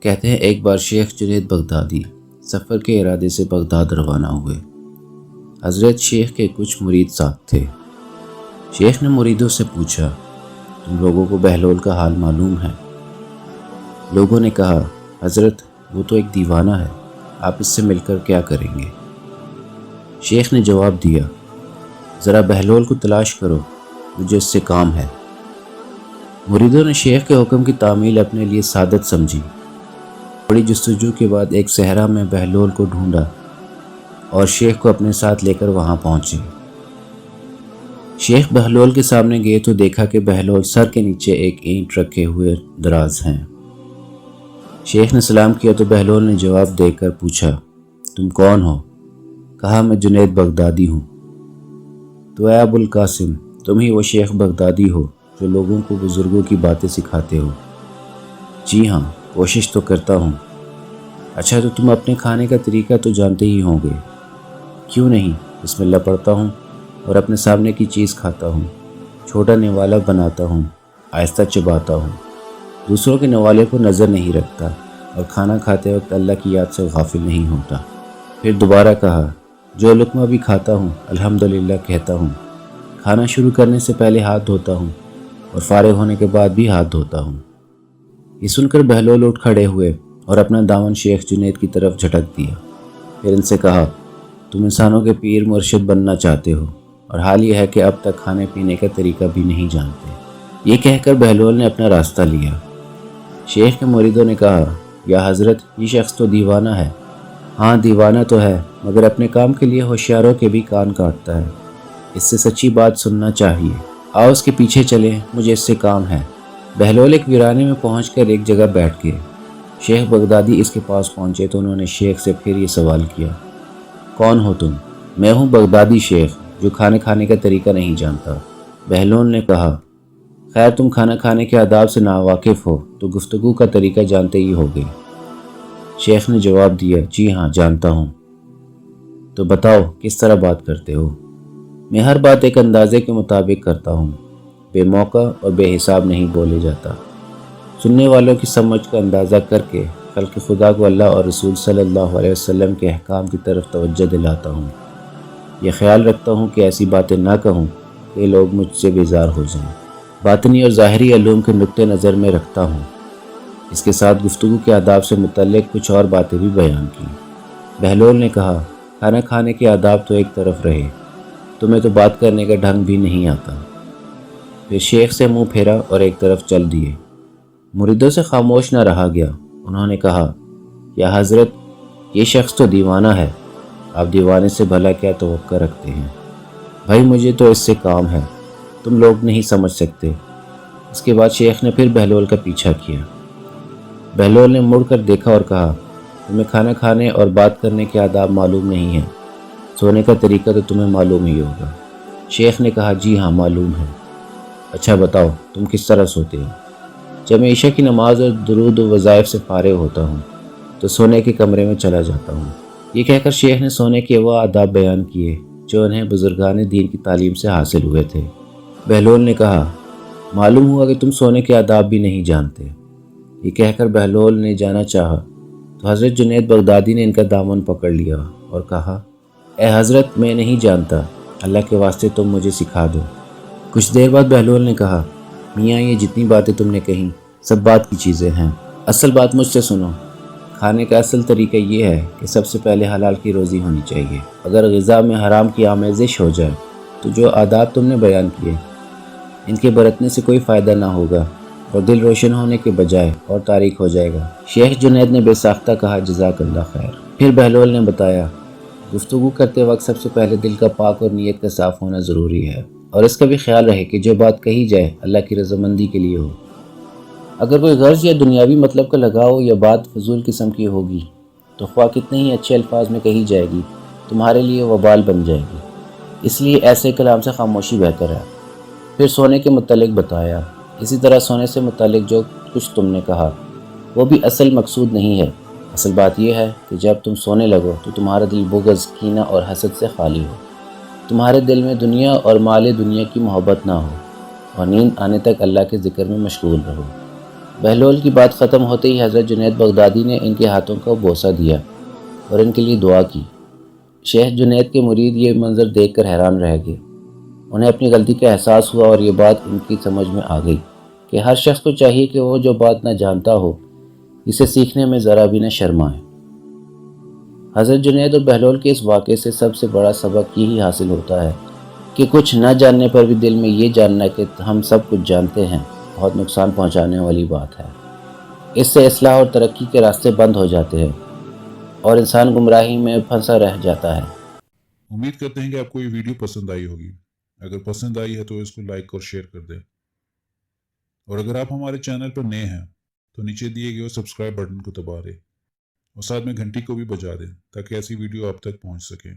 کہتے ہیں ایک بار شیخ جنید بغدادی سفر کے ارادے سے بغداد روانہ ہوئے۔ حضرت شیخ کے کچھ مرید ساتھ تھے۔ شیخ نے مریدوں سے پوچھا، تم لوگوں کو بہلول کا حال معلوم ہے؟ لوگوں نے کہا، حضرت وہ تو ایک دیوانہ ہے، آپ اس سے مل کر کیا کریں گے؟ شیخ نے جواب دیا، ذرا بہلول کو تلاش کرو، مجھے اس سے کام ہے۔ مریدوں نے شیخ کے حکم کی تعمیل اپنے لیے سعادت سمجھی۔ بڑی جستجو کے بعد ایک صحرا میں بہلول کو ڈھونڈا اور شیخ کو اپنے ساتھ لے کر وہاں پہنچے۔ شیخ بہلول کے سامنے گئے تو دیکھا کہ بہلول سر کے نیچے ایک اینٹ رکھے ہوئے دراز ہیں۔ شیخ نے سلام کیا تو بہلول نے جواب دے کر پوچھا، تم کون ہو؟ کہا، میں جنید بغدادی ہوں۔ تو اے ابو القاسم، تم ہی وہ شیخ بغدادی ہو جو لوگوں کو بزرگوں کی باتیں سکھاتے ہو؟ جی ہاں، کوشش تو کرتا ہوں۔ اچھا، تو تم اپنے کھانے کا طریقہ تو جانتے ہی ہوں گے؟ کیوں نہیں، بسم اللہ پڑھتا ہوں اور اپنے سامنے کی چیز کھاتا ہوں، چھوٹا نوالا بناتا ہوں، آہستہ چباتا ہوں، دوسروں کے نوالے کو نظر نہیں رکھتا اور کھانا کھاتے وقت اللہ کی یاد سے غافل نہیں ہوتا۔ پھر دوبارہ کہا، جو لقمہ بھی کھاتا ہوں الحمدللہ کہتا ہوں، کھانا شروع کرنے سے پہلے ہاتھ دھوتا ہوں اور فارغ ہونے کے بعد بھی ہاتھ دھوتا ہوں۔ یہ سن کر بہلول اٹھ کھڑے ہوئے اور اپنا دامن شیخ جنید کی طرف جھٹک دیا۔ پھر ان سے کہا، تم انسانوں کے پیر مرشد بننا چاہتے ہو اور حال یہ ہے کہ اب تک کھانے پینے کا طریقہ بھی نہیں جانتے۔ یہ کہہ کر بہلول نے اپنا راستہ لیا۔ شیخ کے مریدوں نے کہا، یا حضرت یہ شخص تو دیوانہ ہے۔ ہاں دیوانہ تو ہے، مگر اپنے کام کے لیے ہوشیاروں کے بھی کان کاٹتا ہے، اس سے سچی بات سننا چاہیے، آؤ اس کے پیچھے چلیں، مجھے اس سے کام ہے۔ بہلول ایک ویرانے میں پہنچ کر ایک جگہ بیٹھ گئے۔ شیخ بغدادی اس کے پاس پہنچے تو انہوں نے شیخ سے پھر یہ سوال کیا، کون ہو تم؟ میں ہوں بغدادی شیخ جو کھانے کھانے کا طریقہ نہیں جانتا۔ بہلول نے کہا، خیر تم کھانا کھانے کے آداب سے ناواقف ہو تو گفتگو کا طریقہ جانتے ہی ہوگے۔ شیخ نے جواب دیا، جی ہاں جانتا ہوں۔ تو بتاؤ کس طرح بات کرتے ہو؟ میں ہر بات ایک اندازے کے مطابق کرتا ہوں، بے موقع اور بے حساب نہیں بولے جاتا۔ سننے والوں کی سمجھ کا اندازہ کر کے خلق خدا کو اللہ اور رسول صلی اللہ علیہ وسلم کے احکام کی طرف توجہ دلاتا ہوں۔ یہ خیال رکھتا ہوں کہ ایسی باتیں نہ کہوں کہ لوگ مجھ سے بیزار ہو جائیں۔ باطنی اور ظاہری علوم کے نقطۂ نظر میں رکھتا ہوں۔ اس کے ساتھ گفتگو کے آداب سے متعلق کچھ اور باتیں بھی بیان کی۔ بہلول نے کہا، کھانا کھانے کے آداب تو ایک طرف رہے، تمہیں تو بات کرنے کا ڈھنگ بھی نہیں آتا۔ پھر شیخ سے منہ پھیرا اور ایک طرف چل دیے۔ مریدوں سے خاموش نہ رہا گیا۔ انہوں نے کہا، یا حضرت یہ شخص تو دیوانہ ہے، آپ دیوانے سے بھلا کیا توقع رکھتے ہیں؟ بھائی مجھے تو اس سے کام ہے، تم لوگ نہیں سمجھ سکتے۔ اس کے بعد شیخ نے پھر بہلول کا پیچھا کیا۔ بہلول نے مڑ کر دیکھا اور کہا، تمہیں کھانا کھانے اور بات کرنے کے آداب معلوم نہیں ہیں، سونے کا طریقہ تو تمہیں معلوم ہی ہوگا۔ شیخ نے کہا، جی ہاں معلوم ہے۔ اچھا بتاؤ تم کس طرح سوتے ہو؟ جب میں عشاء کی نماز اور درود و وظائف سے فارغ ہوتا ہوں تو سونے کے کمرے میں چلا جاتا ہوں۔ یہ کہہ کر شیخ نے سونے کے وہ آداب بیان کیے جو انہیں بزرگان دین کی تعلیم سے حاصل ہوئے تھے۔ بہلول نے کہا، معلوم ہوا کہ تم سونے کے آداب بھی نہیں جانتے۔ یہ کہہ کر بہلول نے جانا چاہا تو حضرت جنید بغدادی نے ان کا دامن پکڑ لیا اور کہا، اے حضرت میں نہیں جانتا، اللہ کے واسطے تم مجھے سکھا دو۔ کچھ دیر بعد بہلول نے کہا، میاں یہ جتنی باتیں تم نے کہیں سب بات کی چیزیں ہیں، اصل بات مجھ سے سنو۔ کھانے کا اصل طریقہ یہ ہے کہ سب سے پہلے حلال کی روزی ہونی چاہیے۔ اگر غذا میں حرام کی آمیزش ہو جائے تو جو آداب تم نے بیان کیے ان کے برتنے سے کوئی فائدہ نہ ہوگا اور دل روشن ہونے کے بجائے اور تاریک ہو جائے گا۔ شیخ جنید نے بے ساختہ کہا، جزاک اللہ خیر۔ پھر بہلول نے بتایا، گفتگو کرتے وقت سب سے پہلے دل کا پاک اور نیت کا صاف ہونا ضروری ہے، اور اس کا بھی خیال رہے کہ جو بات کہی جائے اللہ کی رضامندی کے لیے ہو۔ اگر کوئی غرض یا دنیاوی مطلب کا لگاؤ یا بات فضول قسم کی ہوگی تو خواہ کتنے ہی اچھے الفاظ میں کہی جائے گی تمہارے لیے وبال بن جائے گی، اس لیے ایسے کلام سے خاموشی بہتر ہے۔ پھر سونے کے متعلق بتایا، اسی طرح سونے سے متعلق جو کچھ تم نے کہا وہ بھی اصل مقصود نہیں ہے۔ اصل بات یہ ہے کہ جب تم سونے لگو تو تمہارا دل بغض، کینہ اور حسد سے خالی ہو، تمہارے دل میں دنیا اور مال دنیا کی محبت نہ ہو، اور نیند آنے تک اللہ کے ذکر میں مشغول رہو۔ بہلول کی بات ختم ہوتے ہی حضرت جنید بغدادی نے ان کے ہاتھوں کو بوسہ دیا اور ان کے لیے دعا کی۔ شیخ جنید کے مرید یہ منظر دیکھ کر حیران رہ گئے۔ انہیں اپنی غلطی کا احساس ہوا اور یہ بات ان کی سمجھ میں آ گئی کہ ہر شخص کو چاہیے کہ وہ جو بات نہ جانتا ہو اسے سیکھنے میں ذرا بھی نہ شرمائے۔ حضرت جنید اور بہلول کے اس واقعے سے سب سے بڑا سبق یہی حاصل ہوتا ہے کہ کچھ نہ جاننے پر بھی دل میں یہ جاننا کہ ہم سب کچھ جانتے ہیں بہت نقصان پہنچانے والی بات ہے۔ اس سے اصلاح اور ترقی کے راستے بند ہو جاتے ہیں اور انسان گمراہی میں پھنسا رہ جاتا ہے۔ امید کرتے ہیں کہ آپ کو یہ ویڈیو پسند آئی ہوگی۔ اگر پسند آئی ہے تو اس کو لائک اور شیئر کر دیں، اور اگر آپ ہمارے چینل پر نئے ہیں تو نیچے دیے گئے سبسکرائب بٹن کو دبا دیں اور ساتھ میں گھنٹی کو بھی بجا دیں تاکہ ایسی ویڈیو آپ تک پہنچ سکیں۔